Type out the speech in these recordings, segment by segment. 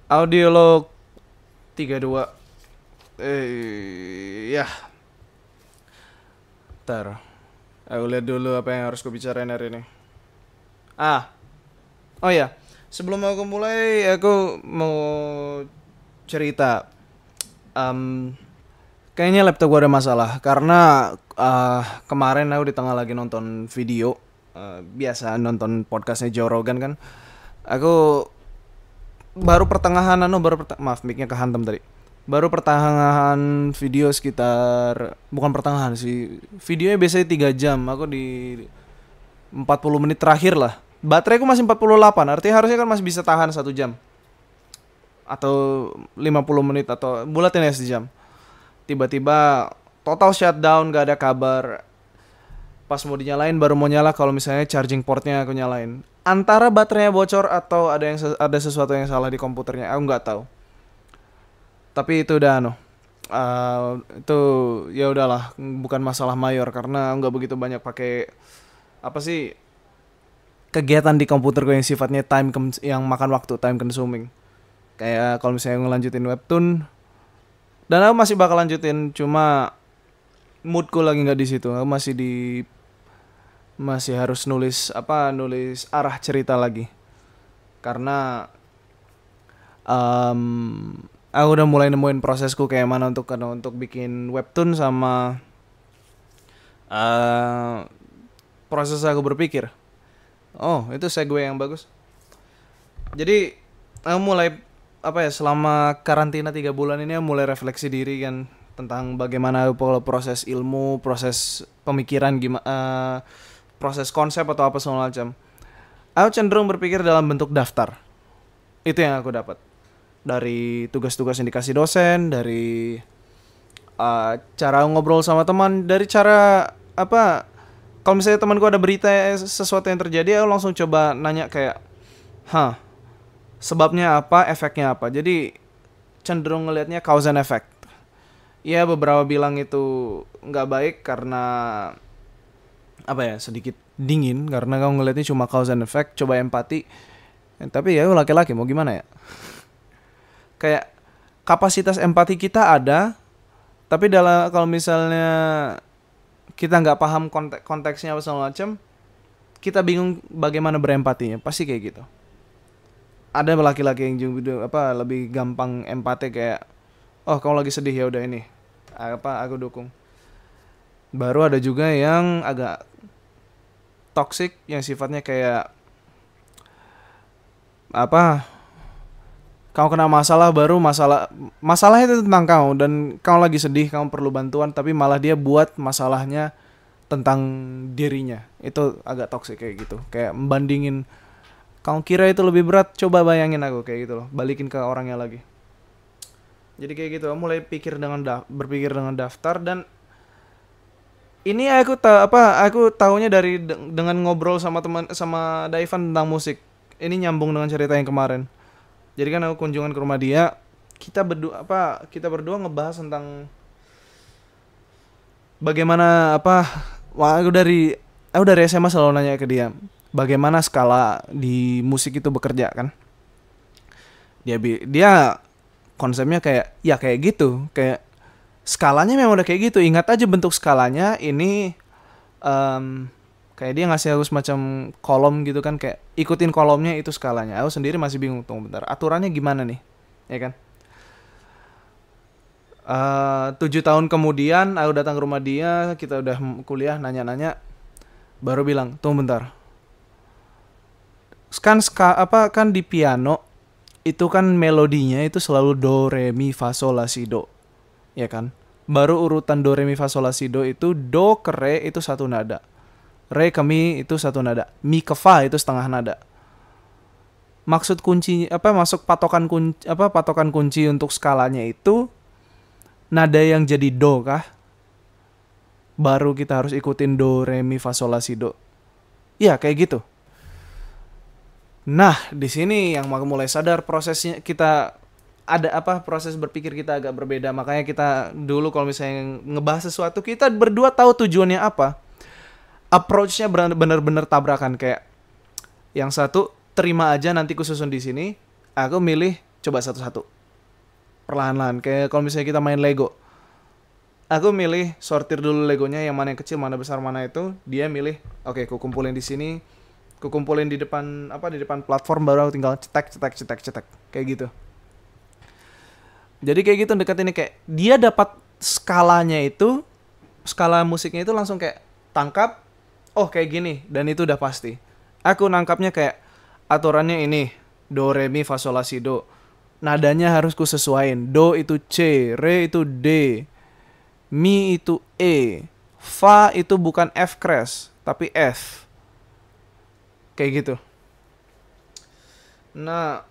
Audio log 32. Ya, ntar. Aku lihat dulu apa yang harus kubicarain hari ini. Ah, oh ya. Sebelum aku mulai, aku mau cerita. Em, Kayaknya laptop gue ada masalah karena kemarin aku di tengah lagi nonton video. Biasa nonton podcastnya Joe Rogan kan. Aku maaf mic-nya kehantam tadi. Baru pertengahan video sekitar, bukan pertengahan sih, videonya biasanya 3 jam, aku di 40 menit terakhir lah. Bateraiku masih 48, artinya harusnya kan masih bisa tahan 1 jam atau 50 menit atau bulatin ya sejam. Tiba-tiba total shutdown, gak ada kabar. Pas mau dinyalain baru mau nyala kalau misalnya charging portnya aku nyalain. Antara baterainya bocor atau ada sesuatu yang salah di komputernya, aku nggak tahu. Tapi itu udah itu ya udahlah, bukan masalah mayor karena nggak begitu banyak pakai apa sih kegiatan di komputer gue yang sifatnya yang makan waktu, time consuming. Kayak kalau misalnya ngelanjutin webtoon, dan aku masih bakal lanjutin, cuma moodku lagi nggak di situ. Aku masih harus nulis arah cerita lagi karena aku udah mulai nemuin prosesku kayak mana untuk bikin webtoon sama proses aku berpikir. Oh, itu segue yang bagus. Jadi aku mulai selama karantina 3 bulan ini aku mulai refleksi diri kan tentang bagaimana proses ilmu, proses pemikiran, proses konsep atau apa segala macam. Aku cenderung berpikir dalam bentuk daftar. Itu yang aku dapat dari tugas-tugas yang dikasih dosen, dari cara ngobrol sama teman, dari cara kalau misalnya temanku ada berita sesuatu yang terjadi, aku langsung coba nanya kayak, sebabnya apa, efeknya apa. Jadi cenderung ngelihatnya cause and effect. Ya beberapa bilang itu nggak baik karena sedikit dingin karena kamu ngelihatnya cuma cause and effect. Coba empati. Tapi ya laki-laki mau gimana ya? Kayak kapasitas empati kita ada, tapi kalau misalnya kita nggak paham konteksnya apa segala macam, kita bingung bagaimana berempatinya. Pasti kayak gitu. Ada laki-laki yang juga lebih gampang empati, kayak, oh kamu lagi sedih, ya udah ini aku dukung. Baru ada juga yang agak toxic, yang sifatnya kayak kamu kena masalah, baru masalah itu tentang kamu dan kamu lagi sedih, kamu perlu bantuan, tapi malah dia buat masalahnya tentang dirinya. Itu agak toksik kayak gitu. Kayak membandingin, kamu kira itu lebih berat, coba bayangin aku, kayak gitu loh. Balikin ke orangnya lagi. Jadi kayak gitu, aku mulai berpikir dengan daftar. Dan ini aku tahunya dengan ngobrol sama Daivan tentang musik. Ini nyambung dengan cerita yang kemarin. Jadi kan aku kunjungan ke rumah dia, kita berdua ngebahas tentang bagaimana aku dari SMA selalu nanya ke dia, bagaimana skala di musik itu bekerja kan. Dia konsepnya kayak ya kayak gitu, kayak skalanya memang udah kayak gitu, ingat aja bentuk skalanya ini. Kayak dia ngasih aku semacam kolom gitu kan, kayak ikutin kolomnya itu skalanya. Aku sendiri masih bingung, tunggu bentar, aturannya gimana nih, ya kan? 7 tahun kemudian aku datang ke rumah dia, kita udah kuliah, nanya-nanya, baru bilang, tunggu bentar, kan di piano itu kan melodinya itu selalu do re mi fa sol la si do, ya kan? Baru urutan do re mi fa sol la si do itu do ke re itu satu nada, re ke mi itu satu nada, mi ke fa itu setengah nada. Maksud kunci patokan kunci untuk skalanya itu nada yang jadi do kah? Baru kita harus ikutin do re mi fa sol la si do. Iya, kayak gitu. Nah, di sini yang aku mulai sadar prosesnya kita proses berpikir kita agak berbeda. Makanya kita dulu kalau misalnya ngebahas sesuatu, kita berdua tahu tujuannya apa. Approach-nya benar-benar tabrakan, kayak yang satu terima aja nanti ku susun di sini, aku milih coba satu-satu perlahan-lahan. Kayak kalau misalnya kita main Lego, aku milih sortir dulu Legonya, yang mana yang kecil, mana besar, mana itu. Dia milih, oke, aku kumpulin di sini, aku kumpulin di depan di depan platform, baru aku tinggal cetek kayak gitu. Jadi kayak gitu dekat ini, kayak dia dapat skalanya itu, skala musiknya itu langsung kayak tangkap, oh kayak gini, dan itu udah pasti. Aku nangkapnya kayak aturannya ini, do re mi fa sol la si do. Nadanya harus ku sesuaiin. Do itu C, re itu D, mi itu E, fa itu bukan F crash tapi F. Kayak gitu. Nah,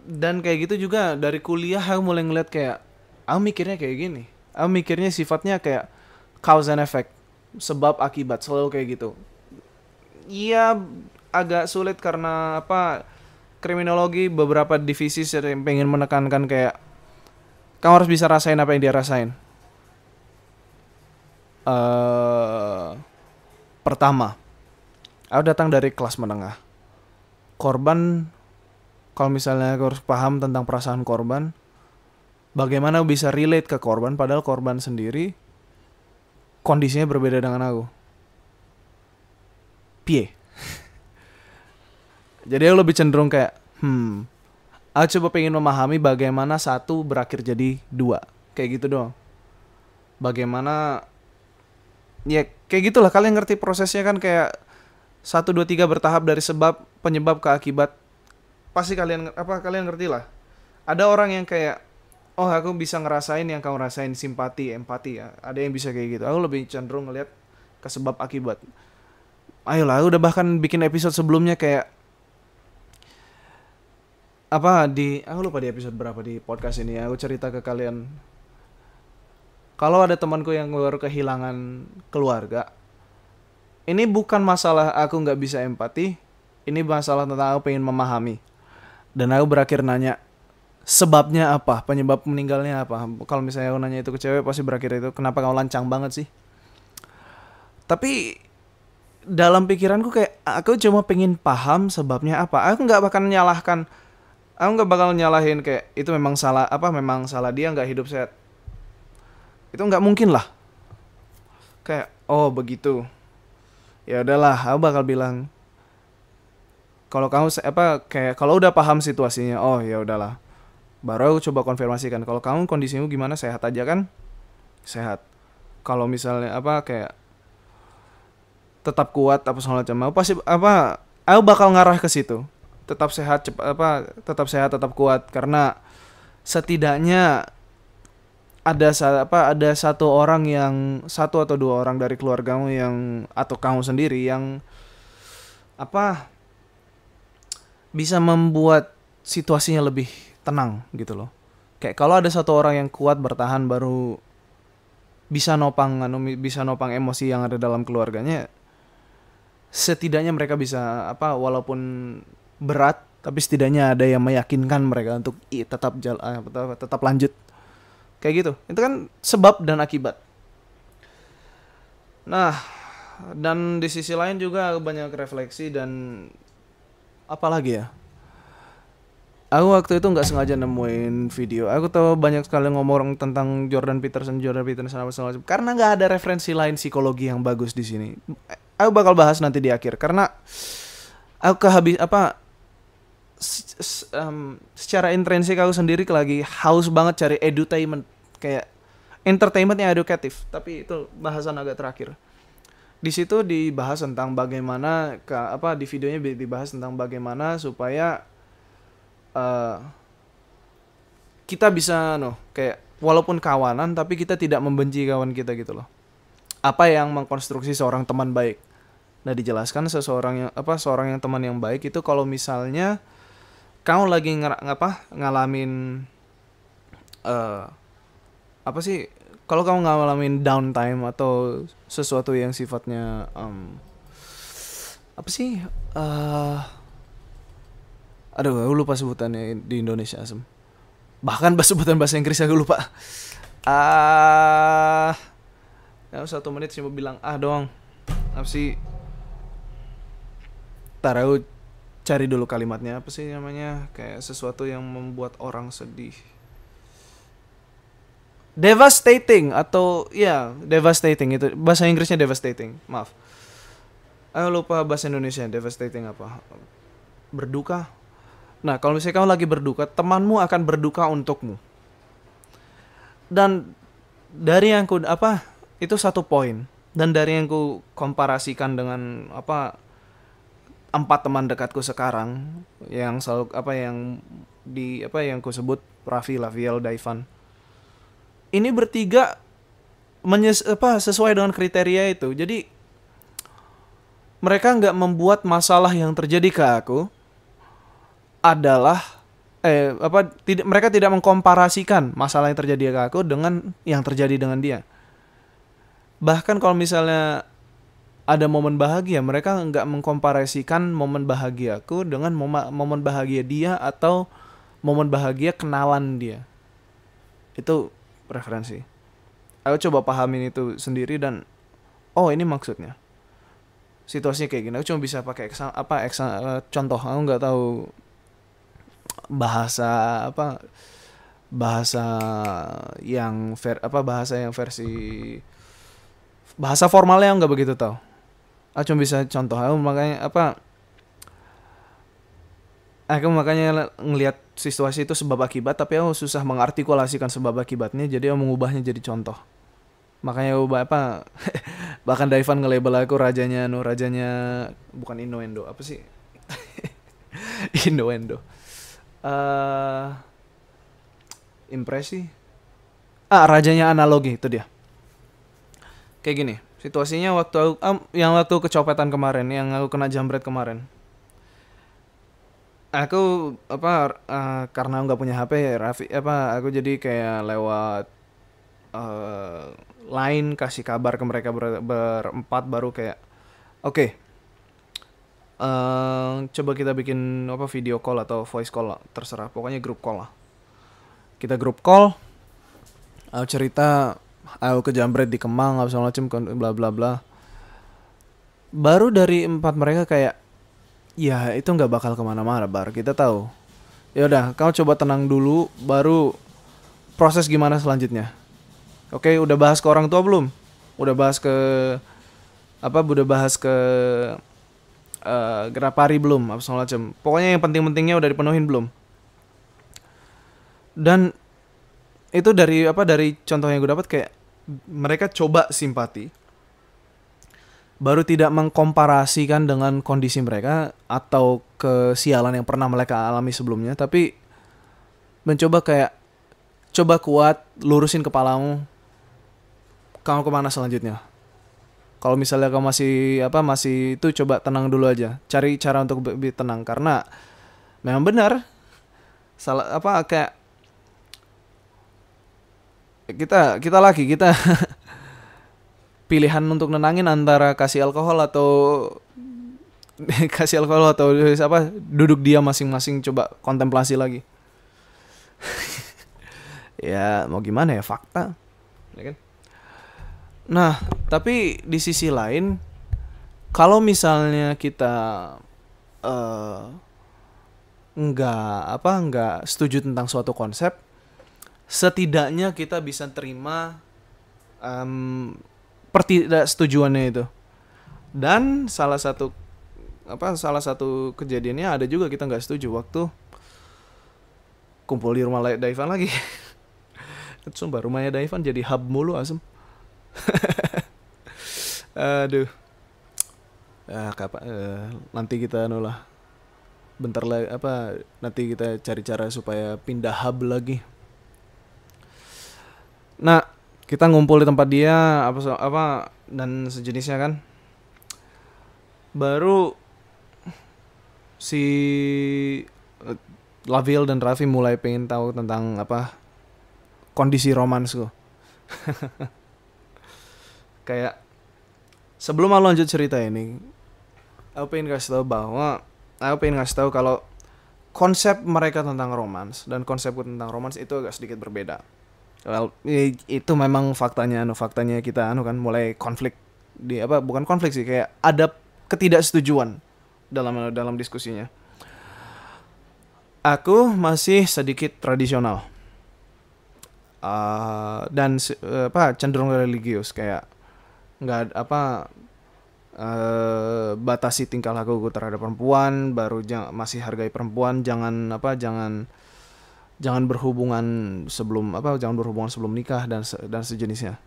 dan kayak gitu juga dari kuliah aku mulai ngeliat kayak, aku mikirnya kayak gini. Aku mikirnya sifatnya kayak cause and effect, sebab akibat, selalu kayak gitu. Iya, agak sulit karena kriminologi beberapa divisi yang pengen menekankan kayak kamu harus bisa rasain apa yang dia rasain. Pertama, aku datang dari kelas menengah. Korban, kalau misalnya aku harus paham tentang perasaan korban, bagaimana bisa relate ke korban, padahal korban sendiri kondisinya berbeda dengan aku. Pie. Jadi aku lebih cenderung kayak, aku coba pengen memahami bagaimana satu berakhir jadi dua. Kayak gitu doang. Bagaimana, ya kayak gitulah, kalian ngerti prosesnya kan, kayak 1, 2, 3 bertahap dari sebab, penyebab ke akibat. Pasti kalian ngerti lah. Ada orang yang kayak, oh aku bisa ngerasain yang kamu rasain, simpati, empati ya. Ada yang bisa kayak gitu. Aku lebih cenderung ngeliat ke sebab akibat. Ayolah, aku udah bahkan bikin episode sebelumnya kayak aku lupa di episode berapa di podcast ini ya, aku cerita ke kalian. Kalau ada temanku yang baru kehilangan keluarga, ini bukan masalah aku nggak bisa empati, ini masalah tentang aku pengen memahami. Dan aku berakhir nanya, sebabnya apa, penyebab meninggalnya apa. Kalau misalnya aku nanya itu ke cewek, pasti berakhir itu, kenapa kamu lancang banget sih. Tapi dalam pikiranku kayak, aku cuma pengen paham sebabnya apa. Aku nggak bakal nyalahin kayak itu memang salah dia nggak hidup sehat. Itu nggak mungkin lah. Kayak, oh begitu, ya udahlah, aku bakal bilang, kalau kamu kayak kalau udah paham situasinya, oh ya udahlah, baru aku coba konfirmasikan, kalau kamu kondisimu gimana, sehat aja kan? Sehat. Kalau misalnya kayak tetap kuat apa segala macam, aku pasti aku bakal ngarah ke situ. Tetap sehat, tetap kuat, karena setidaknya ada satu atau dua orang dari keluargamu yang, atau kamu sendiri yang bisa membuat situasinya lebih tenang gitu loh. Kayak kalau ada satu orang yang kuat bertahan, baru bisa nopang emosi yang ada dalam keluarganya. Setidaknya mereka bisa walaupun berat, tapi setidaknya ada yang meyakinkan mereka untuk tetap lanjut. Kayak gitu. Itu kan sebab dan akibat. Nah, dan di sisi lain juga banyak refleksi dan apalagi ya. Aku waktu itu nggak sengaja nemuin video. Aku tahu banyak sekali ngomong tentang Jordan Peterson apa segala macam. Karena nggak ada referensi lain psikologi yang bagus di sini. Aku bakal bahas nanti di akhir. Karena aku secara intrinsik aku sendiri lagi haus banget cari edutainment, kayak entertainment yang edukatif. Tapi itu bahasan agak terakhir. Di situ dibahas tentang bagaimana di videonya dibahas tentang bagaimana supaya kita bisa kayak walaupun kawanan tapi kita tidak membenci kawan kita gitu loh. Apa yang mengkonstruksi seorang teman baik. Nah, dijelaskan seorang yang teman yang baik itu kalau misalnya kamu lagi ngalamin kalau kamu ngalamin downtime atau sesuatu yang sifatnya aku lupa sebutannya di Indonesia, asem. Bahkan sebutan bahasa Inggris aku lupa. Ya 1 menit cuma bilang doang. Apa sih? Ntar aku cari dulu kalimatnya apa sih namanya, kayak sesuatu yang membuat orang sedih. Devastating atau ya devastating, itu bahasa Inggrisnya devastating, maaf. Ayo lupa bahasa Indonesia devastating apa? Berduka. Nah, kalau misalnya kamu lagi berduka, temanmu akan berduka untukmu. Dan dari yang ku apa itu satu poin. Dan dari yang ku komparasikan dengan apa 4 teman dekatku sekarang yang selalu apa yang di apa yang ku sebut Raffi, Laviel, Daivan. Ini bertiga sesuai dengan kriteria itu. Jadi mereka nggak membuat masalah yang terjadi ke aku adalah mereka tidak mengkomparasikan masalah yang terjadi ke aku dengan yang terjadi dengan dia. Bahkan kalau misalnya ada momen bahagia, mereka nggak mengkomparasikan momen bahagiaku dengan momen bahagia dia atau momen bahagia kenalan dia. Itu preferensi. Aku coba pahamin itu sendiri dan oh ini maksudnya. Situasinya kayak gini. Aku cuma bisa pakai contoh. Aku nggak tahu bahasa versi bahasa formalnya nggak begitu tahu. Aku cuma bisa contoh. Aku makanya ngelihat situasi itu sebab akibat, tapi aku susah mengartikulasikan sebab akibatnya, jadi aku mengubahnya jadi contoh. Makanya bahkan Daivan nge-label aku rajanya bukan innuendo, apa sih? Innuendo. Impresi. Rajanya analogi, itu dia. Kayak gini, situasinya waktu kecopetan kemarin, yang aku kena jambret kemarin. Aku karena nggak punya HP, aku jadi kayak lewat line kasih kabar ke mereka berempat, baru kayak oke. Coba kita bikin video call atau voice call lah, terserah, pokoknya grup call lah. Kita grup call, aku cerita aku kejambret di Kemang apa segala macam bla bla bla. Baru dari 4 mereka kayak ya itu nggak bakal kemana-mana, Bar, kita tahu. Ya udah, kamu coba tenang dulu, baru proses gimana selanjutnya. Oke, udah bahas ke orang tua belum? Udah bahas ke Grapari belum? Apa segala macam. Pokoknya yang penting-pentingnya udah dipenuhin belum? Dan itu dari contoh yang gue dapat, kayak mereka coba simpati, baru tidak mengkomparasikan dengan kondisi mereka atau kesialan yang pernah mereka alami sebelumnya, tapi mencoba kayak coba kuat, lurusin kepalamu, kamu kemana selanjutnya. Kalau misalnya kamu masih itu, coba tenang dulu aja, cari cara untuk lebih tenang, karena memang benar kayak kita pilihan untuk nenangin antara kasih alkohol atau duduk diam masing-masing, coba kontemplasi lagi. Ya mau gimana ya, fakta ya kan. Nah tapi di sisi lain, kalau misalnya kita nggak setuju tentang suatu konsep, setidaknya kita bisa terima pertidaksetujuannya itu. Dan salah satu kejadiannya ada juga kita nggak setuju waktu kumpul di rumah Daivan lagi. Sumpah rumahnya Daivan jadi hub mulu, asem. Aduh. Nanti kita bentar lagi nanti kita cari cara supaya pindah hub lagi. Nah, kita ngumpul di tempat dia dan sejenisnya kan. Baru si Laviel dan Raffi mulai pengen tahu tentang kondisi romansku. Kayak sebelum aku lanjut cerita ini, aku pengen kasih tahu kalau konsep mereka tentang romans dan konsepku tentang romans itu agak sedikit berbeda. Well, itu memang faktanya kita kan mulai konflik bukan konflik sih, kayak ada ketidaksetujuan dalam diskusinya. Aku masih sedikit tradisional. Dan cenderung religius, kayak nggak batasi tingkah lakuku terhadap perempuan, baru masih hargai perempuan, jangan berhubungan jangan berhubungan sebelum nikah dan sejenisnya.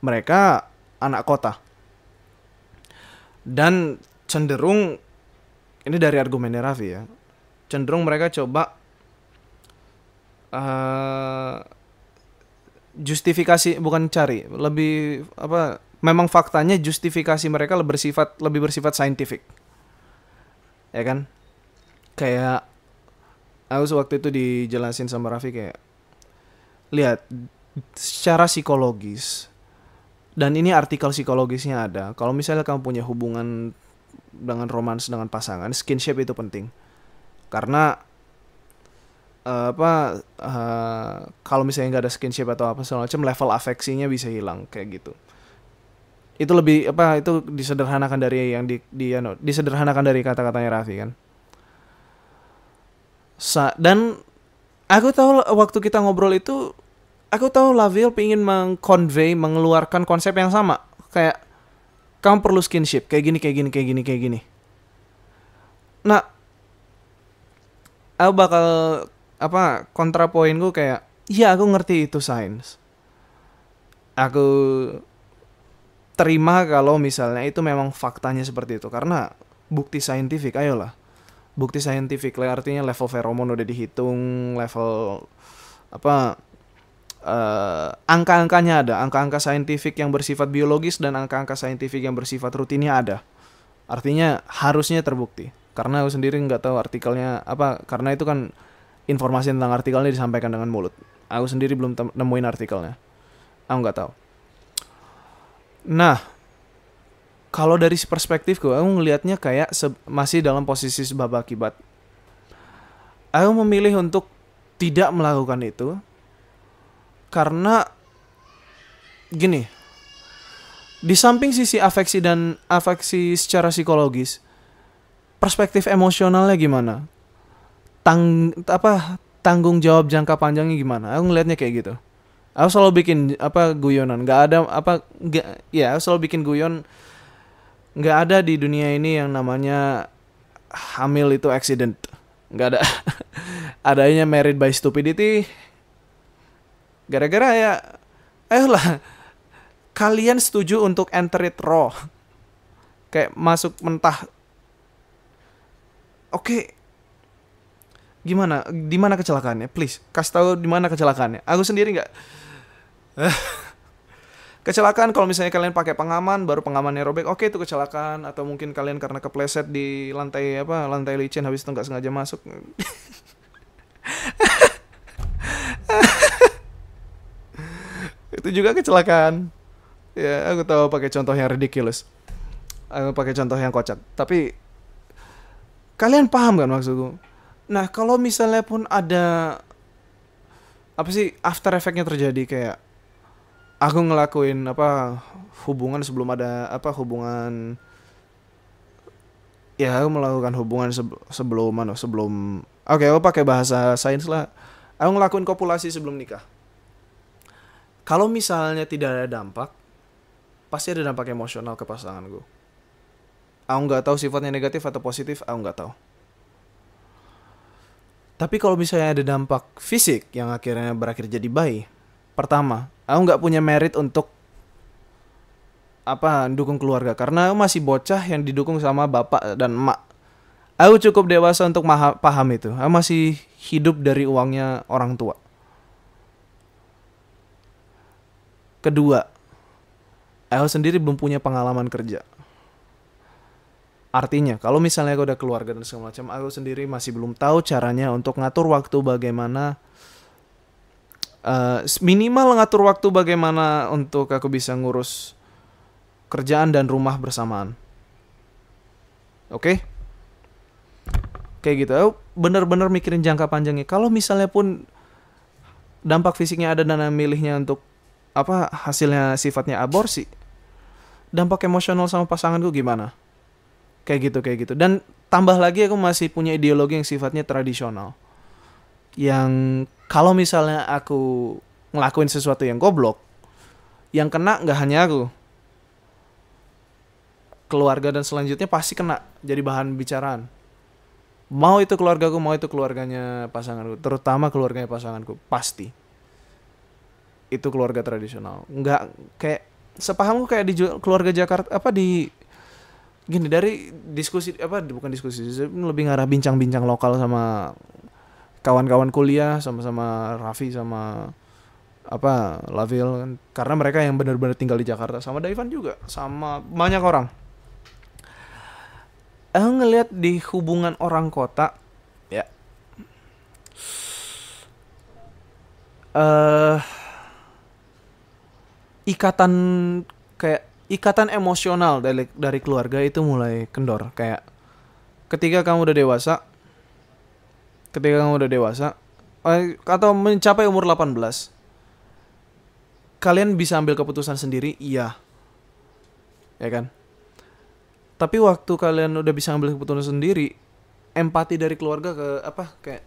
Mereka anak kota dan cenderung, ini dari argumennya Raffi ya, cenderung mereka coba justifikasi, bukan cari, lebih memang faktanya justifikasi mereka lebih bersifat saintifik, ya kan? Kayak aku waktu itu dijelasin sama Raffi, kayak lihat secara psikologis, dan ini artikel psikologisnya ada, kalau misalnya kamu punya hubungan dengan romans dengan pasangan, skinship itu penting. Karena kalau misalnya nggak ada skinship atau apa segala macam, level afeksinya bisa hilang kayak gitu. Itu lebih itu disederhanakan dari yang disederhanakan dari kata-katanya Raffi kan. Dan aku tahu waktu kita ngobrol itu, aku tahu Laville pengen mengeluarkan konsep yang sama, kayak kamu perlu skinship kayak gini. Nah, aku bakal kontrapoin gue kayak, iya aku ngerti itu sains, aku terima kalau misalnya itu memang faktanya seperti itu, karena bukti saintifik, ayolah, bukti saintifik lah, artinya level feromon udah dihitung, level angka-angkanya ada, angka-angka saintifik yang bersifat biologis dan angka-angka saintifik yang bersifat rutinnya ada, artinya harusnya terbukti. Karena aku sendiri nggak tahu artikelnya karena itu kan informasi tentang artikelnya disampaikan dengan mulut. Aku sendiri belum nemuin artikelnya. Aku nggak tahu. Nah, kalau dari perspektifku, aku ngelihatnya kayak masih dalam posisi sebab akibat. Aku memilih untuk tidak melakukan itu karena gini, di samping sisi afeksi dan afeksi secara psikologis, perspektif emosionalnya gimana? Tanggung jawab jangka panjangnya gimana? Aku ngelihatnya kayak gitu. Aku selalu bikin guyonan. Aku selalu bikin guyon. Nggak ada di dunia ini yang namanya hamil itu accident. Nggak ada. Adanya married by stupidity. Gara-gara ya, ayolah, kalian setuju untuk enter it raw, kayak masuk mentah. Oke. Gimana? Di mana kecelakaannya? Please, kasih tahu di mana kecelakaannya. Aku sendiri nggak. Kecelakaan kalau misalnya kalian pakai pengaman, baru pengamannya robek, oke itu kecelakaan. Atau mungkin kalian karena kepleset di lantai licin, habis itu nggak sengaja masuk. Itu juga kecelakaan. Ya, aku tahu pakai contoh yang ridiculous. Aku pakai contoh yang kocak. Tapi kalian paham kan maksudku? Nah, kalau misalnya pun ada after effect-nya terjadi, kayak aku ngelakuin hubungan sebelum ada hubungan, ya aku melakukan hubungan sebelum aku pakai bahasa sains lah, aku ngelakuin kopulasi sebelum nikah. Kalau misalnya tidak ada dampak, pasti ada dampak emosional ke pasangan gue. Aku nggak tahu sifatnya negatif atau positif, aku nggak tahu. Tapi kalau misalnya ada dampak fisik yang akhirnya berakhir jadi bayi, pertama, aku nggak punya merit untuk dukung keluarga, karena aku masih bocah yang didukung sama bapak dan emak. Aku cukup dewasa untuk paham itu. Aku masih hidup dari uangnya orang tua. Kedua, aku sendiri belum punya pengalaman kerja. Artinya, kalau misalnya aku udah keluarga dan segala macam, aku sendiri masih belum tahu caranya untuk ngatur waktu bagaimana, minimal ngatur waktu bagaimana untuk aku bisa ngurus kerjaan dan rumah bersamaan. Oke? Kayak gitu. Aku bener-bener mikirin jangka panjangnya. Kalau misalnya pun dampak fisiknya ada dan milihnya untuk hasilnya sifatnya aborsi, dampak emosional sama pasanganku gimana? Kayak gitu. Dan tambah lagi aku masih punya ideologi yang sifatnya tradisional. yang kalau misalnya aku ngelakuin sesuatu yang goblok, yang kena nggak hanya aku, keluarga dan selanjutnya pasti kena jadi bahan bicaraan. Mau itu keluargaku, mau itu keluarganya pasanganku, terutama keluarganya pasanganku, pasti itu keluarga tradisional. Nggak kayak sepahamku kayak di keluarga Jakarta apa di gini dari diskusi apa bukan diskusi lebih ngarah bincang-bincang lokal sama kawan-kawan kuliah sama-sama Raffi sama apa Lavil kan, karena mereka yang benar-benar tinggal di Jakarta sama Daivan juga sama banyak orang. Aku ngelihat di hubungan orang kota ya eh ikatan kayak ikatan emosional dari keluarga itu mulai kendor. Kayak ketika kamu udah dewasa, ketika kamu udah dewasa atau mencapai umur 18, kalian bisa ambil keputusan sendiri, iya. Ya kan? Tapi waktu kalian udah bisa ambil keputusan sendiri, empati dari keluarga ke apa kayak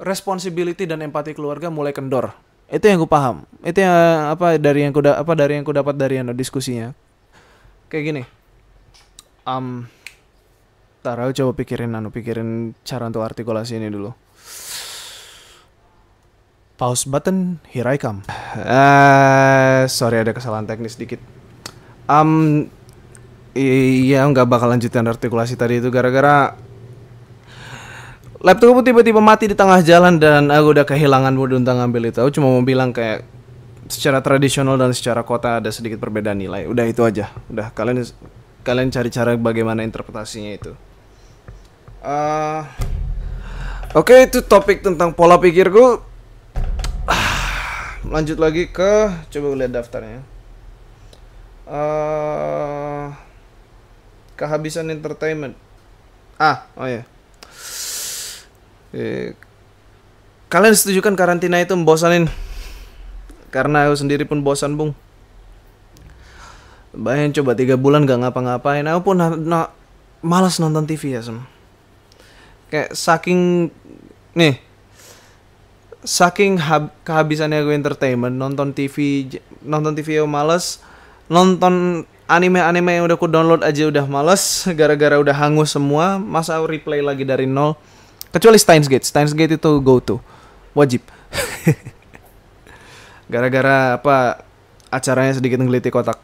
responsibility dan empati keluarga mulai kendor. Itu yang gue paham. Itu yang apa dari yang ku dapat dari diskusinya. Kayak gini. Ntar aku coba pikirin cara untuk artikulasi ini dulu. Pause button, here I come. Sorry ada kesalahan teknis dikit. Iya nggak bakal lanjutin artikulasi tadi itu gara-gara laptopku tiba-tiba mati di tengah jalan dan aku udah kehilangan mood untuk ngambil itu. Aku cuma mau bilang kayak secara tradisional dan secara kota ada sedikit perbedaan nilai. Udah itu aja. Udah kalian cari cara bagaimana interpretasinya itu. Oke, itu topik tentang pola pikirku. Lanjut lagi ke coba lihat daftarnya. Kehabisan entertainment. Oh ya. Kalian setuju kan karantina itu membosanin? Karena aku sendiri pun bosan, Bung. Bayangin coba 3 bulan gak ngapa-ngapain. Aku pun malas nonton TV ya, kayak saking kehabisannya gue entertainment, nonton TV aku males, nonton anime yang udah ku download aja udah males gara-gara udah hangus semua. Masa aku replay lagi dari nol, kecuali Steins Gate itu go to wajib. Gara-gara apa acaranya sedikit menggelitik otak.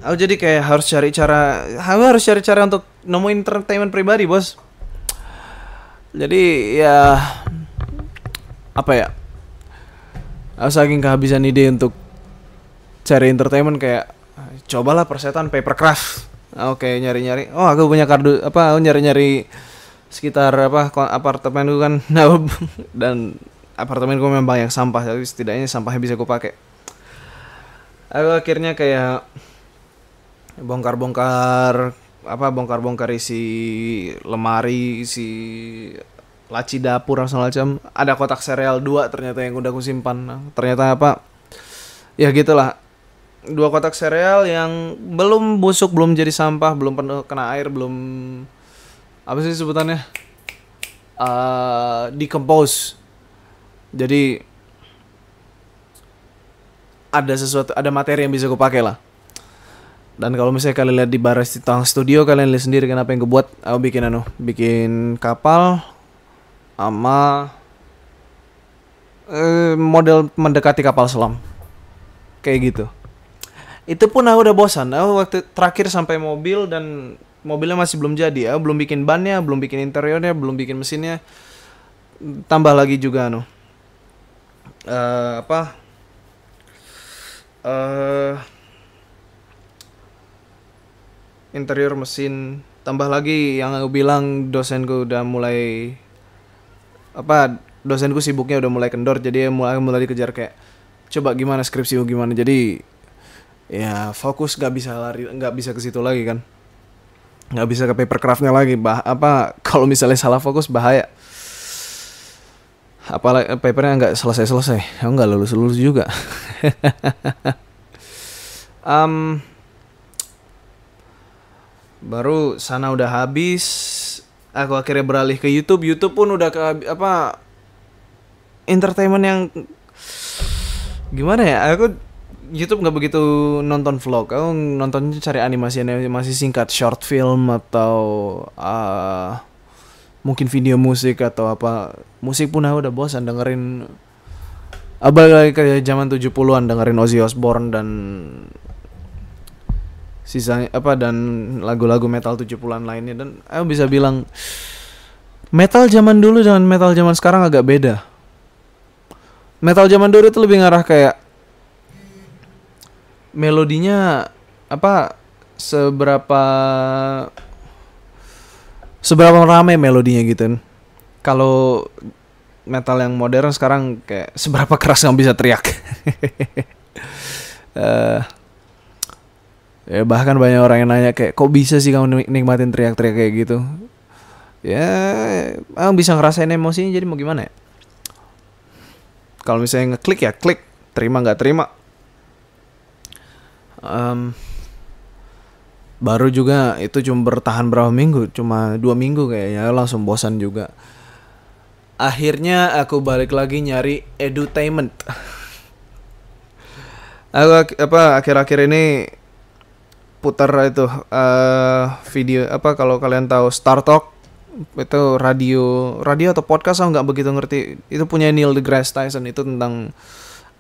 Aku jadi kayak harus cari cara untuk nemuin entertainment pribadi, bos. Jadi ya apa ya, aku saking kehabisan ide untuk cari entertainment kayak cobalah persetan papercraft. Oke, nyari-nyari. Oh, aku punya kardu apa? Aku nyari-nyari sekitar apa apartemenku kan. Dan apartemenku memang banyak sampah, tapi setidaknya sampahnya bisa aku pakai. Aku akhirnya kayak bongkar-bongkar isi lemari, isi laci dapur macam. Ada kotak sereal 2 ternyata yang udah aku simpan. Ternyata apa? Ya gitulah. 2 kotak sereal yang belum busuk, belum jadi sampah, belum penuh kena air, belum apa sih sebutannya? Decompose. Jadi ada materi yang bisa aku pakai lah. Dan kalau misalnya kalian lihat di baris di tang studio, kalian lihat sendiri kenapa yang gue buat. Aku bikin kapal sama model mendekati kapal selam kayak gitu. Itu pun aku udah bosan. Aku waktu terakhir sampai mobil dan mobilnya masih belum jadi. Aku belum bikin bannya, belum bikin interiornya, belum bikin mesinnya. Tambah lagi juga interior mesin. Tambah lagi yang aku bilang dosenku sibuknya udah mulai kendor, jadi mulai dikejar kayak coba gimana skripsi gimana. Jadi ya fokus nggak bisa ke situ lagi kan, nggak bisa ke papercraftnya lagi. Kalau misalnya salah fokus bahaya, apalagi papernya nggak selesai, aku nggak lulus juga. Baru sana udah habis, aku akhirnya beralih ke YouTube. YouTube pun udah ke apa, entertainment yang gimana ya, aku YouTube nggak begitu nonton vlog, aku nonton cari animasi singkat, short film atau mungkin video musik atau apa. Musik pun aku udah bosan dengerin, lagi kayak zaman 70-an dengerin Ozzy Osbourne dan sisanya apa, dan lagu-lagu metal 70-an lainnya. Dan aku bisa bilang metal zaman dulu dengan metal zaman sekarang agak beda. Metal zaman dulu itu lebih ngarah kayak melodinya apa, seberapa ramai melodinya gitu kan. Kalau metal yang modern sekarang kayak seberapa keras kamu bisa teriak. Ya bahkan banyak orang yang nanya kayak, kok bisa sih kamu nikmatin teriak-teriak kayak gitu. Ya aku bisa ngerasain emosinya, jadi mau gimana ya. Kalau misalnya ngeklik ya klik, terima nggak terima. Baru juga itu cuma bertahan berapa minggu, cuma 2 minggu kayaknya, langsung bosan juga. Akhirnya aku balik lagi nyari edutainment. Aku akhir-akhir ini putar itu video apa, kalau kalian tahu Star Talk, itu radio atau podcast, aku nggak begitu ngerti. Itu punya Neil deGrasse Tyson, itu tentang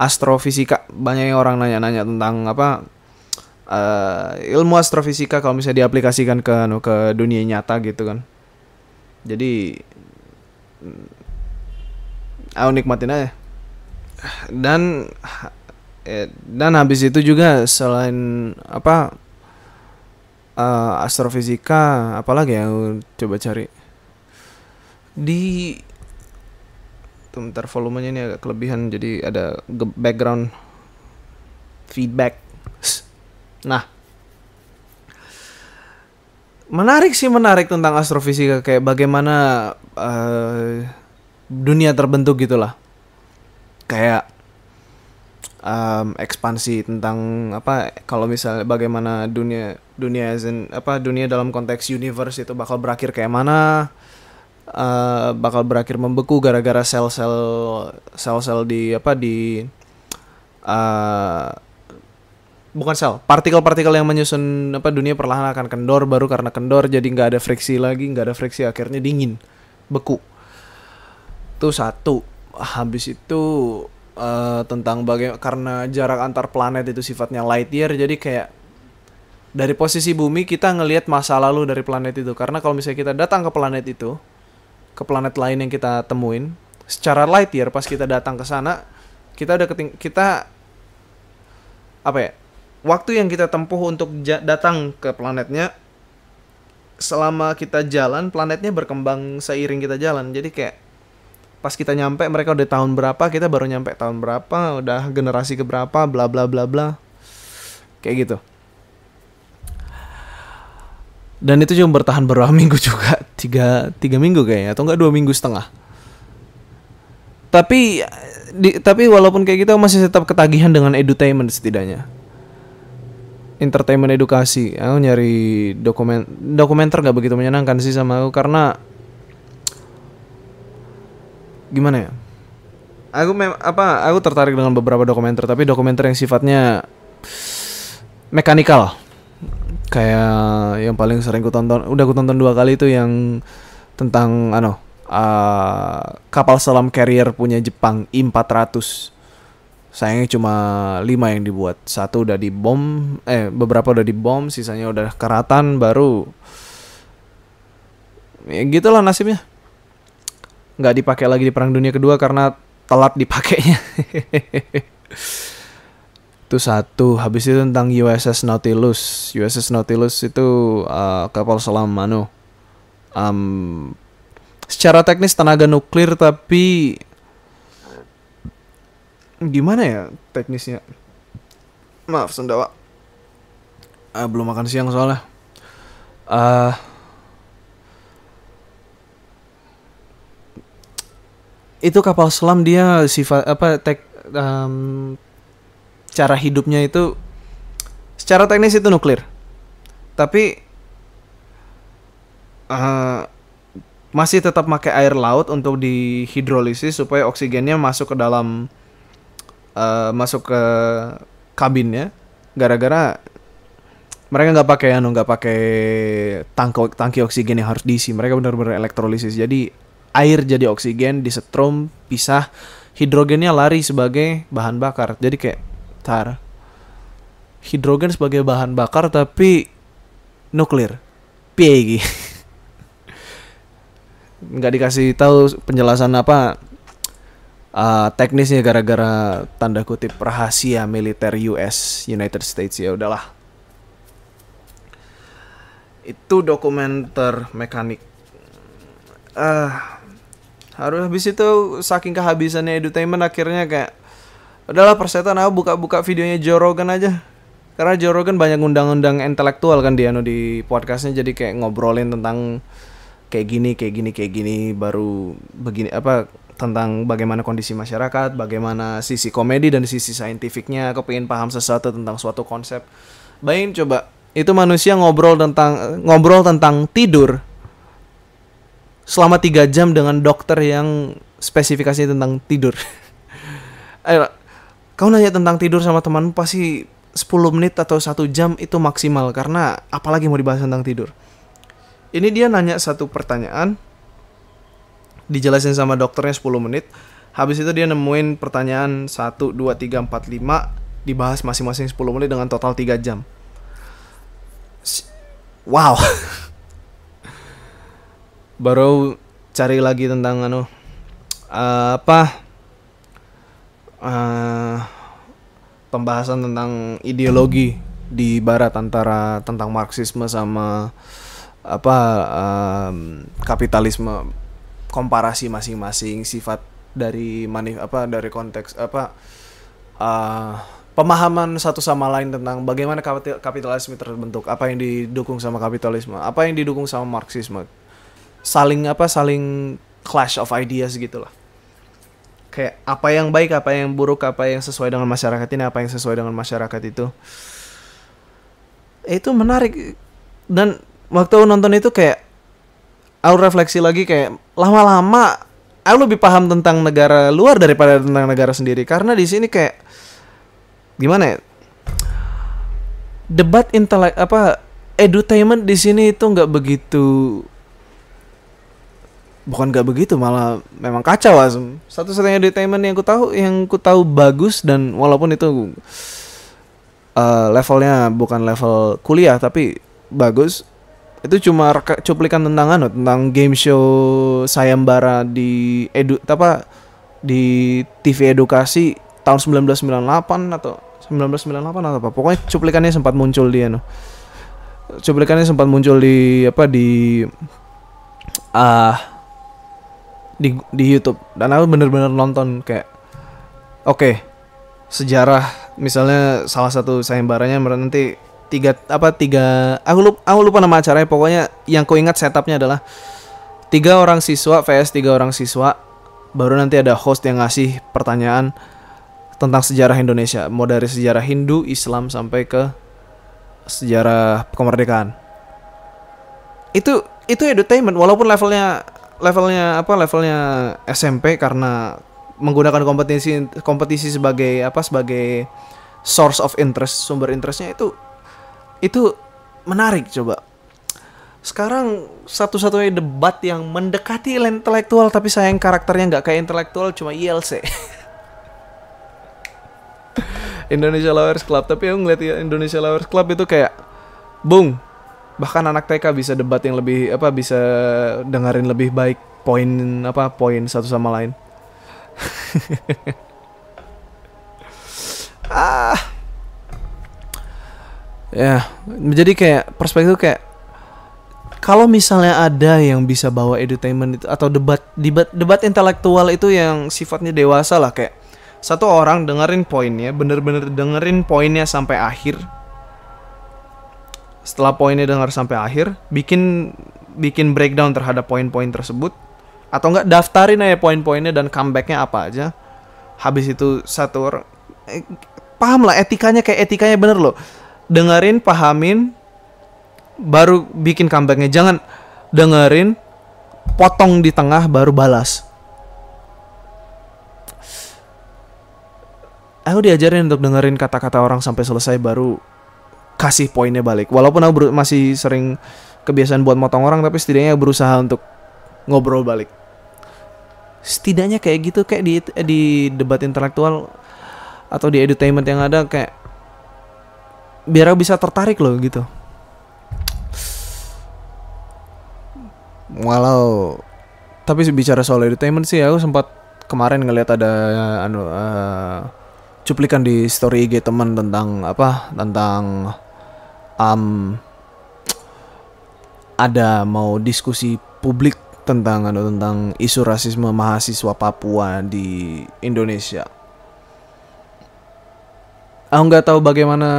astrofisika. Banyak orang nanya-nanya tentang apa, ilmu astrofisika kalau misalnya diaplikasikan ke dunia nyata gitu kan. Jadi aku nikmatin aja. Dan habis itu juga selain apa, astrofisika, apalagi yang aku coba cari di bentar, volumenya ini agak kelebihan jadi ada background feedback. Nah, menarik tentang astrofisika, kayak bagaimana dunia terbentuk gitulah. Kayak ekspansi tentang apa, kalau misalnya bagaimana dunia dalam konteks universe itu bakal berakhir kayak mana, bakal berakhir membeku gara-gara sel-sel di bukan sel, partikel-partikel yang menyusun apa dunia perlahan akan kendor, baru karena kendor jadi nggak ada friksi akhirnya dingin, beku. Itu satu. Habis itu tentang bagaimana, karena jarak antar planet itu sifatnya light year, jadi kayak dari posisi bumi kita ngelihat masa lalu dari planet itu. Karena kalau misalnya kita datang ke planet itu, ke planet lain yang kita temuin, secara light year pas kita datang ke sana, kita udah kita apa ya, waktu yang kita tempuh untuk datang ke planetnya, selama kita jalan planetnya berkembang seiring kita jalan. Jadi kayak pas kita nyampe mereka udah tahun berapa, kita baru nyampe tahun berapa, udah generasi keberapa, bla bla bla bla, kayak gitu. Dan itu cuma bertahan berapa minggu juga, 3 minggu kayaknya, atau enggak 2 minggu setengah. Tapi walaupun kayak gitu masih tetap ketagihan dengan edutainment setidaknya. Entertainment edukasi. Aku nyari dokumenter nggak begitu menyenangkan sih sama aku, karena gimana ya? Aku tertarik dengan beberapa dokumenter, tapi dokumenter yang sifatnya mekanikal. Kayak yang paling sering ku tonton 2 kali itu yang tentang kapal selam carrier punya Jepang I-400. Sayangnya cuma 5 yang dibuat. Beberapa udah dibom, sisanya udah karatan, baru ya gitulah nasibnya. Nggak dipakai lagi di Perang Dunia Kedua karena telat dipakainya. Itu satu. Habis itu tentang USS Nautilus. USS Nautilus itu kapal selam secara teknis tenaga nuklir, tapi gimana ya teknisnya? Maaf sendawa. Belum makan siang soalnya. Itu kapal selam dia sifat cara hidupnya itu secara teknis itu nuklir, tapi masih tetap pakai air laut untuk dihidrolisis supaya oksigennya masuk ke dalam masuk ke kabinnya. Gara-gara mereka nggak pakai tangki oksigen yang harus diisi. Mereka benar-benar elektrolisis. Jadi air jadi oksigen, disetrum, pisah, hidrogennya lari sebagai bahan bakar. Jadi kayak hidrogen sebagai bahan bakar tapi nuklir. Piye. Nggak dikasih tahu penjelasan apa teknisnya gara-gara tanda kutip rahasia militer United States. Ya udahlah. Itu dokumenter mekanik. Harus habis itu saking kehabisannya edutainment akhirnya kayak udahlah persetan aku buka videonya Joe Rogan aja. Karena Joe Rogan banyak undang-undang intelektual kan dia di podcastnya, jadi kayak ngobrolin tentang kayak gini baru begini apa tentang bagaimana kondisi masyarakat, bagaimana sisi komedi dan sisi saintifiknya. Aku pengen paham sesuatu tentang suatu konsep. Bayangin coba, itu manusia ngobrol tentang tidur selama 3 jam dengan dokter yang spesifikasinya tentang tidur. Ayo, kau nanya tentang tidur sama temanmu pasti 10 menit atau 1 jam itu maksimal, karena apalagi mau dibahas tentang tidur. Ini dia nanya satu pertanyaan, dijelasin sama dokternya 10 menit. Habis itu dia nemuin pertanyaan 1, 2, 3, 4, 5, dibahas masing-masing 10 menit dengan total 3 jam. Wow. Baru cari lagi tentang pembahasan tentang ideologi di barat antara tentang Marxisme sama kapitalisme, komparasi masing-masing sifat dari dari konteks pemahaman satu sama lain tentang bagaimana kapitalisme terbentuk, apa yang didukung sama kapitalisme, apa yang didukung sama Marxisme, saling clash of ideas gitulah. Kayak apa yang baik, apa yang buruk, apa yang sesuai dengan masyarakat ini, apa yang sesuai dengan masyarakat itu. Itu menarik. Dan waktu nonton itu kayak aku refleksi lagi, kayak lama-lama aku lebih paham tentang negara luar daripada tentang negara sendiri. Karena di sini kayak gimana ya? Debat edutainment di sini itu nggak begitu. Bukan gak begitu, malah memang kacau asem. Satu-satunya edutainment yang ku tahu bagus, dan walaupun itu levelnya bukan level kuliah tapi bagus, itu cuma cuplikan tentang game show sayembara di TV edukasi tahun 1998 atau 1998 atau apa. Pokoknya cuplikannya sempat muncul di di YouTube, dan aku bener-bener nonton kayak oke, sejarah misalnya salah satu sayembaranya nanti tiga aku lupa nama acaranya, pokoknya yang ku ingat setupnya adalah 3 orang siswa vs 3 orang siswa, baru nanti ada host yang ngasih pertanyaan tentang sejarah Indonesia, mau dari sejarah Hindu, Islam sampai ke sejarah kemerdekaan. Itu edutainment walaupun levelnya SMP, karena menggunakan kompetisi sebagai source of interest, sumber interestnya itu menarik. Coba sekarang satu-satunya debat yang mendekati intelektual tapi sayang karakternya nggak kayak intelektual cuma ILC. Indonesia Lovers Club. Tapi aku ngeliat ya, Indonesia Lovers Club itu kayak bung, bahkan anak TK bisa debat yang lebih bisa dengerin lebih baik poin satu sama lain. Ya, jadi kayak perspektif kayak kalau misalnya ada yang bisa bawa edutainment itu atau debat intelektual itu yang sifatnya dewasa lah, kayak satu orang dengerin poinnya, bener-bener dengerin poinnya sampai akhir. Setelah poinnya dengar sampai akhir, bikin breakdown terhadap poin-poin tersebut, atau enggak daftarin aja poin-poinnya dan comebacknya apa aja. Habis itu satu orang paham lah etikanya bener loh. Dengerin, pahamin, baru bikin comebacknya. Jangan dengerin, potong di tengah baru balas. Aku diajarin untuk dengerin kata-kata orang sampai selesai baru kasih poinnya balik. Walaupun aku masih sering kebiasaan buat motong orang, tapi setidaknya berusaha untuk ngobrol balik. Setidaknya kayak gitu, kayak di debat intelektual atau di edutainment yang ada, kayak biar aku bisa tertarik loh gitu. Walau tapi bicara soal edutainment sih, aku sempat kemarin ngeliat ada cuplikan di story IG teman tentang ada mau diskusi publik tentang isu rasisme mahasiswa Papua di Indonesia. Aku nggak tahu bagaimana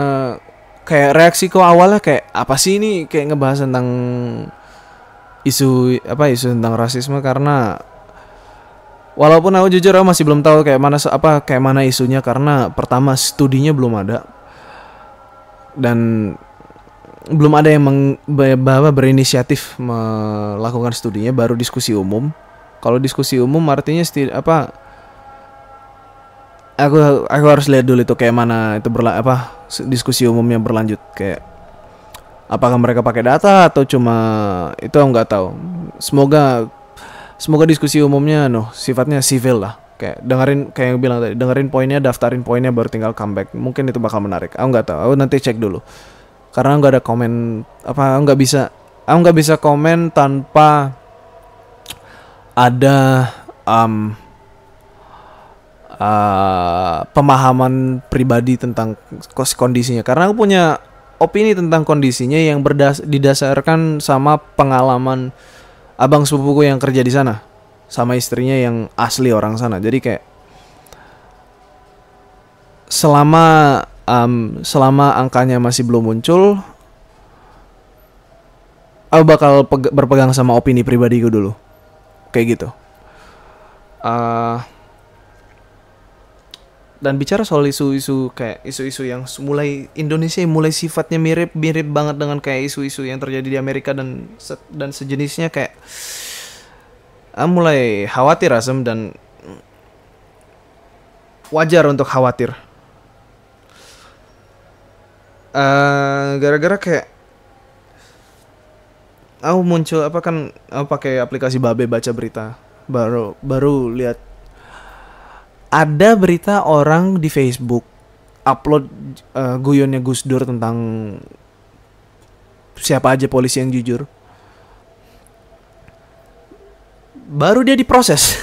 kayak reaksiku awalnya, kayak apa sih ini, kayak ngebahas tentang isu tentang rasisme, karena walaupun aku jujur aku masih belum tahu kayak mana isunya, karena pertama studinya belum ada dan belum ada yang berinisiatif melakukan studinya, baru diskusi umum. Kalau diskusi umum artinya aku harus lihat dulu itu kayak mana itu diskusi umumnya berlanjut, kayak apakah mereka pakai data atau cuma itu, aku nggak tahu. Semoga diskusi umumnya sifatnya civil lah. Kayak kayak yang bilang tadi, dengerin poinnya, daftarin poinnya, baru tinggal comeback. Mungkin itu bakal menarik. Aku nggak tahu. Aku nanti cek dulu. Karena nggak ada komen aku nggak bisa komen tanpa ada pemahaman pribadi tentang kondisinya. Karena aku punya opini tentang kondisinya yang didasarkan sama pengalaman abang sepupuku yang kerja di sana, sama istrinya yang asli orang sana. Jadi kayak selama angkanya masih belum muncul, aku bakal berpegang sama opini pribadiku dulu, kayak gitu. Dan bicara soal isu-isu yang Indonesia mulai sifatnya mirip banget dengan kayak isu-isu yang terjadi di Amerika dan sejenisnya, kayak mulai khawatir Asem, dan wajar untuk khawatir. Gara-gara kayak aku muncul aku pakai aplikasi Babe baca berita, baru lihat ada berita orang di Facebook upload guyonnya Gus Dur tentang siapa aja polisi yang jujur. Baru dia diproses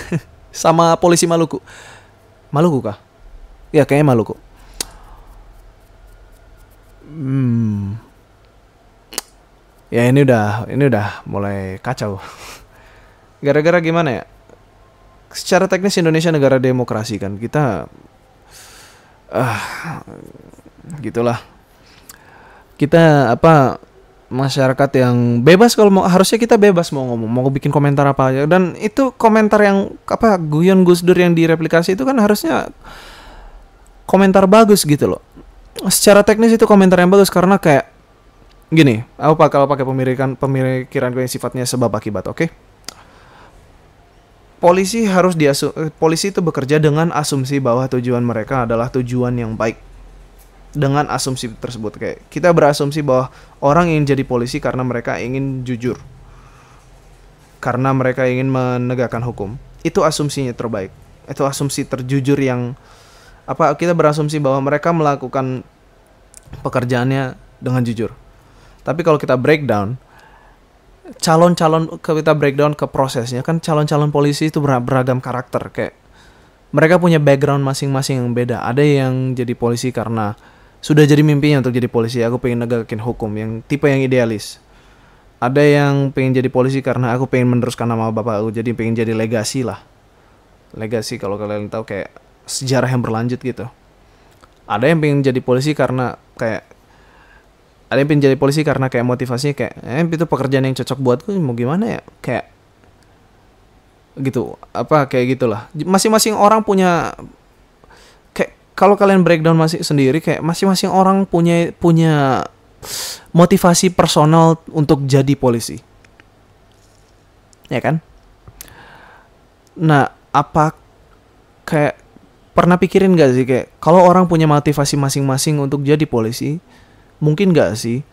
sama polisi Maluku. Maluku kah? Ya kayaknya Maluku. Ya ini udah mulai kacau. Gara-gara gimana ya? Secara teknis Indonesia negara demokrasi kan, kita gitulah. Kita masyarakat yang bebas, kalau harusnya kita bebas mau ngomong, mau bikin komentar apa aja. Dan itu komentar yang guyon Gus Dur yang direplikasi itu kan harusnya komentar bagus gitu loh. Secara teknis itu komentar yang bagus, karena kayak gini, aku pakai pemikiran gue yang sifatnya sebab akibat, oke? Polisi itu bekerja dengan asumsi bahwa tujuan mereka adalah tujuan yang baik. Dengan asumsi tersebut, kayak kita berasumsi bahwa orang ingin jadi polisi karena mereka ingin jujur, karena mereka ingin menegakkan hukum. Itu asumsinya terbaik. Itu asumsi terjujur yang kita berasumsi bahwa mereka melakukan pekerjaannya dengan jujur. Tapi kalau kita breakdown ke prosesnya, kan calon-calon polisi itu beragam karakter, kayak mereka punya background masing-masing yang beda. Ada yang jadi polisi karena sudah jadi mimpinya untuk jadi polisi, aku pengen negakin hukum, yang tipe yang idealis. Ada yang pengen jadi polisi karena aku pengen meneruskan nama bapak aku, jadi pengen jadi legasi lah. Legasi kalau kalian tahu, kayak sejarah yang berlanjut gitu. Ada yang pengen jadi polisi karena kayak motivasinya kayak itu pekerjaan yang cocok buatku, mau gimana ya, kayak gitu, kayak gitulah. Masing-masing orang punya, kayak kalau kalian breakdown sendiri, kayak masing-masing orang punya motivasi personal untuk jadi polisi, ya kan? Nah, apa kayak pernah pikirin gak sih kayak kalau orang punya motivasi masing-masing untuk jadi polisi, mungkin gak sih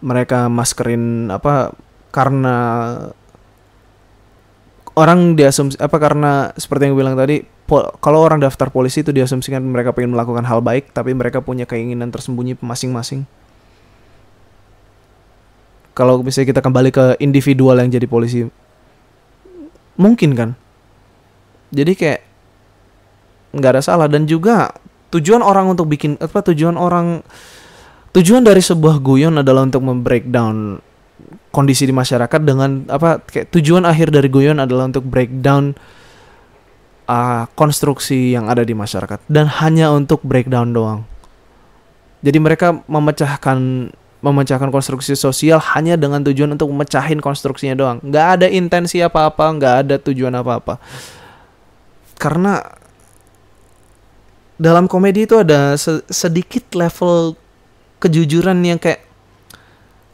mereka maskerin apa karena orang diasumsi apa karena seperti yang gue bilang tadi kalau orang daftar polisi itu diasumsikan mereka pengen melakukan hal baik tapi mereka punya keinginan tersembunyi masing-masing. Kalau misalnya kita kembali ke individual yang jadi polisi, mungkin kan. Jadi kayak nggak ada salah dan juga tujuan orang untuk bikin apa tujuan dari sebuah guyon adalah untuk membreakdown kondisi di masyarakat dengan apa kayak tujuan akhir dari guyon adalah untuk breakdown konstruksi yang ada di masyarakat dan hanya untuk breakdown doang. Jadi mereka memecahkan konstruksi sosial hanya dengan tujuan untuk memecahin konstruksinya doang. Nggak ada intensi apa-apa, nggak ada tujuan apa-apa. Karena dalam komedi itu ada sedikit level kejujuran yang kayak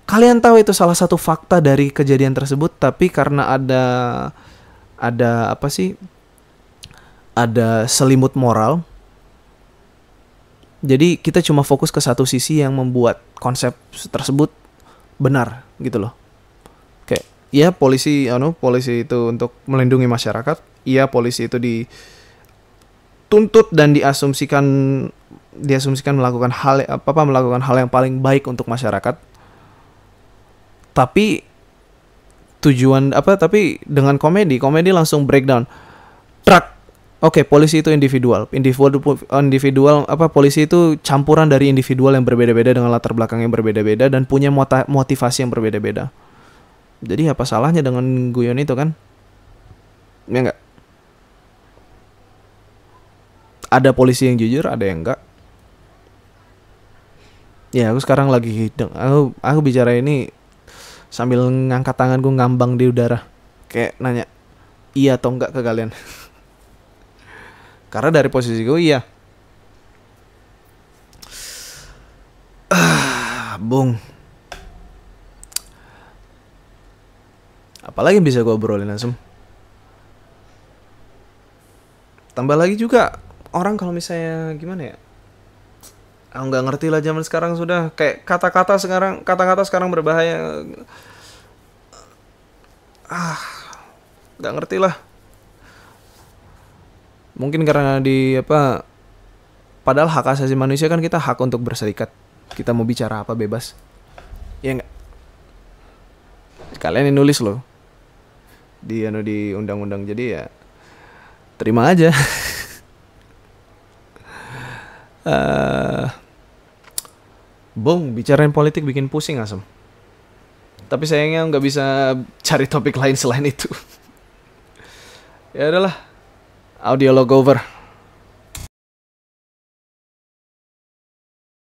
kalian tahu itu salah satu fakta dari kejadian tersebut, tapi karena ada apa sih? Ada selimut moral. Jadi kita cuma fokus ke satu sisi yang membuat konsep tersebut benar gitu loh. Kayak ya polisi itu untuk melindungi masyarakat, iya polisi itu dituntut dan diasumsikan melakukan hal yang paling baik untuk masyarakat. Tapi tapi dengan komedi langsung breakdown. Oke, polisi itu individual polisi itu campuran dari individual yang berbeda-beda dengan latar belakang yang berbeda-beda dan punya motivasi yang berbeda-beda. Jadi apa salahnya dengan guyon itu kan? Ya enggak? Ada polisi yang jujur, ada yang enggak. Ya, aku sekarang lagi aku bicara ini sambil ngangkat tanganku ngambang di udara. Kayak nanya iya atau enggak ke kalian. Karena dari posisi gue iya. Bung. Apalagi yang bisa gue obrolin langsung. Tambah lagi juga orang kalau misalnya gimana ya? Aku nggak ngerti lah zaman sekarang sudah kayak kata-kata sekarang berbahaya. Nggak ngerti lah. Mungkin karena padahal hak asasi manusia kan kita hak untuk berserikat. Kita mau bicara apa bebas. Ya enggak? Kalian yang nulis loh. Di undang-undang jadi ya terima aja. Bung, bicarain politik bikin pusing asem. Tapi sayangnya nggak bisa cari topik lain selain itu. Ya udahlah. Audio log over.